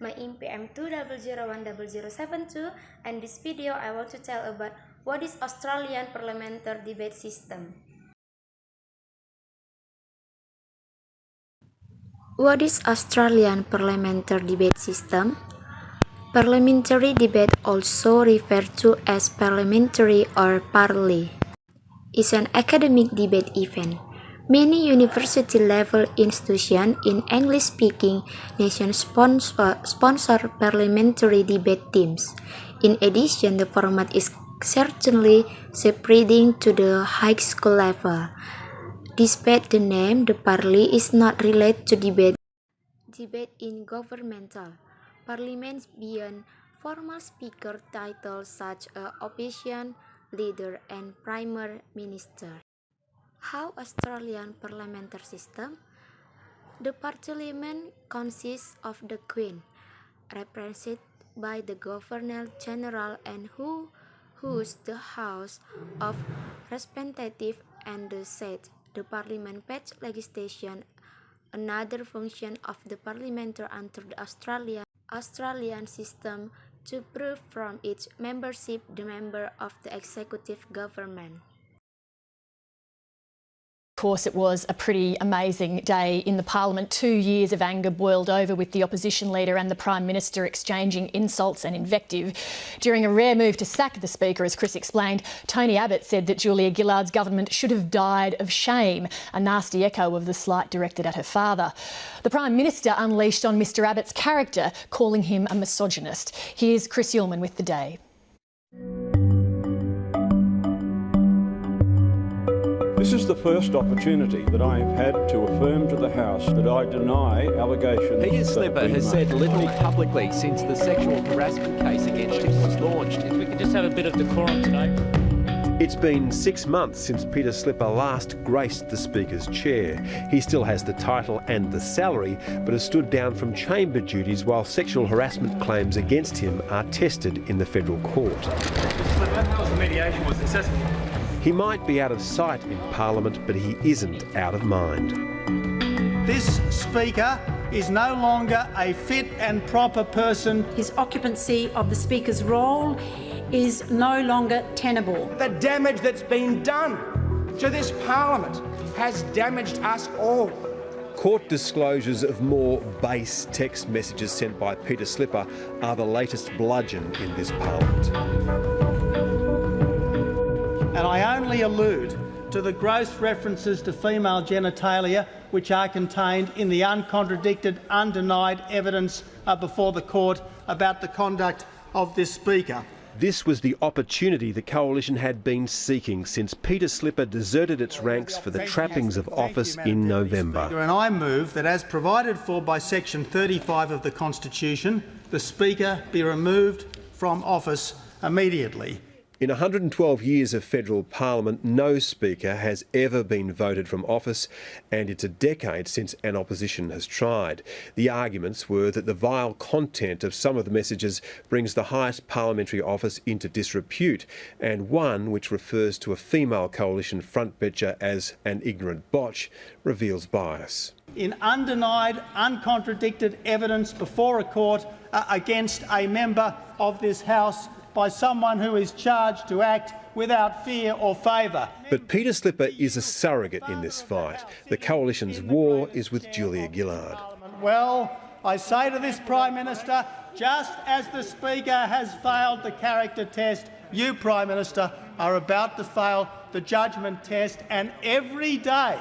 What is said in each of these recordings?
my IMPM 200100072, and this video I want to tell about what is Australian Parlementer debate system. What is Australian Parlementer debate system? Parliamentary debate, also referred to as parliamentary or parley, is an academic debate event. Many university-level institutions in English-speaking nations sponsor parliamentary debate teams. In addition, the format is certainly spreading to the high school level. Despite the name, the parley is not related to debate in governmental parliaments beyond formal speaker titles such as opposition leader and prime minister. How Australian parliamentary system? The Parliament consists of the Queen, represented by the Governor-General, and who's the House of Representatives and the Senate. The Parliament passes legislation, another function of the Parliament under the Australian system, to prove from its membership the member of the executive government. Of course, it was a pretty amazing day in the Parliament. 2 years of anger boiled over with the opposition leader and the Prime Minister exchanging insults and invective. During a rare move to sack the Speaker, as Chris explained, Tony Abbott said that Julia Gillard's government should have died of shame, a nasty echo of the slight directed at her father. The Prime Minister unleashed on Mr Abbott's character, calling him a misogynist. Here's Chris Ullman with the day. This is the first opportunity that I have had to affirm to the House that I deny allegations. Peter Slipper has said little publicly since the sexual harassment case against him was launched. If we could just have a bit of decorum today. It's been 6 months since Peter Slipper last graced the Speaker's chair. He still has the title and the salary, but has stood down from chamber duties while sexual harassment claims against him are tested in the federal court. The mediation was successful. He might be out of sight in Parliament, but he isn't out of mind. This Speaker is no longer a fit and proper person. His occupancy of the Speaker's role is no longer tenable. The damage that's been done to this Parliament has damaged us all. Court disclosures of more base text messages sent by Peter Slipper are the latest bludgeon in this Parliament. And I only allude to the gross references to female genitalia which are contained in the uncontradicted, undenied evidence before the court about the conduct of this Speaker. This was the opportunity the Coalition had been seeking since Peter Slipper deserted its ranks for the trappings of office in November. And I move that, as provided for by Section 35 of the Constitution, the Speaker be removed from office immediately. In 112 years of federal parliament, no Speaker has ever been voted from office, and it's a decade since an opposition has tried. The arguments were that the vile content of some of the messages brings the highest parliamentary office into disrepute, and one which refers to a female coalition frontbencher as an ignorant botch reveals bias. In undenied, uncontradicted evidence before a court against a member of this House by someone who is charged to act without fear or favour. But Peter Slipper is a surrogate in this fight. The Coalition's war is with Julia Gillard. Well, I say to this Prime Minister, just as the Speaker has failed the character test, you, Prime Minister, are about to fail the judgment test, and every day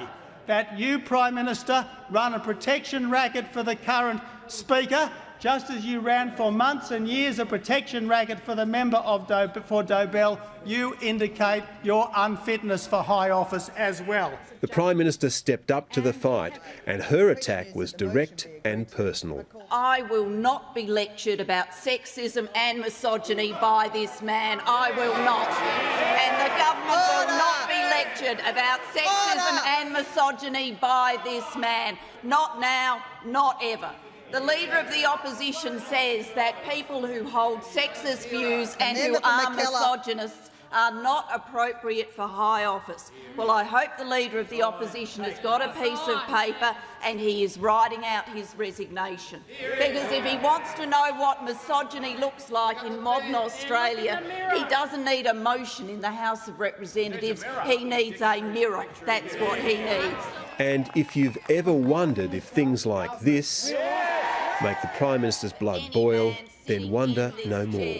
that you, Prime Minister, run a protection racket for the current Speaker, just as you ran for months and years a protection racket for the member of for Dobell, you indicate your unfitness for high office as well. The Prime Minister stepped up to the fight, and her attack was direct and personal. I will not be lectured about sexism and misogyny by this man. I will not. And the government will not be lectured about sexism and misogyny by this man. Not now, not ever. The Leader of the Opposition says that people who hold sexist views and who are misogynists are not appropriate for high office. Well, I hope the Leader of the Opposition has got a piece of paper and he is writing out his resignation. Because if he wants to know what misogyny looks like in modern Australia, he doesn't need a motion in the House of Representatives, he needs a mirror. That's what he needs. And if you've ever wondered if things like this make the Prime Minister's blood boil, then wonder no more.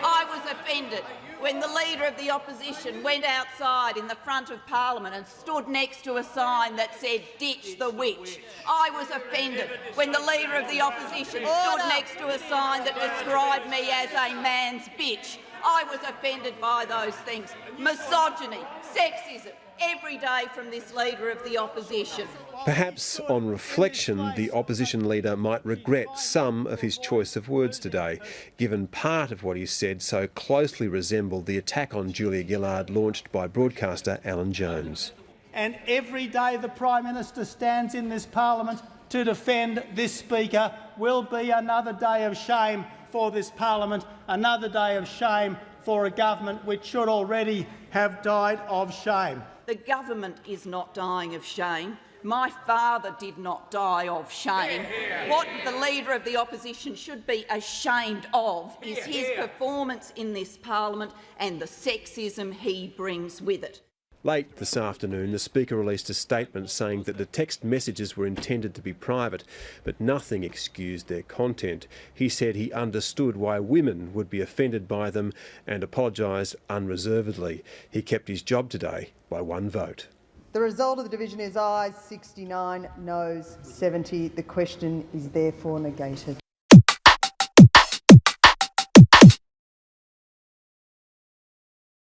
I was offended when the Leader of the Opposition went outside in the front of Parliament and stood next to a sign that said, "Ditch the witch." I was offended when the Leader of the Opposition stood next to a sign that described me as a man's bitch. I was offended by those things. Misogyny, sexism, every day from this Leader of the Opposition. Perhaps on reflection, the opposition leader might regret some of his choice of words today, given part of what he said so closely resembled the attack on Julia Gillard launched by broadcaster Alan Jones. And every day the Prime Minister stands in this Parliament to defend this Speaker will be another day of shame for this Parliament, another day of shame for a government which should already have died of shame. The government is not dying of shame. My father did not die of shame. What the Leader of the Opposition should be ashamed of is his performance in this Parliament and the sexism he brings with it. Late this afternoon, the Speaker released a statement saying that the text messages were intended to be private, but nothing excused their content. He said he understood why women would be offended by them and apologised unreservedly. He kept his job today by one vote. The result of the division is ayes 69, noes 70. The question is therefore negated.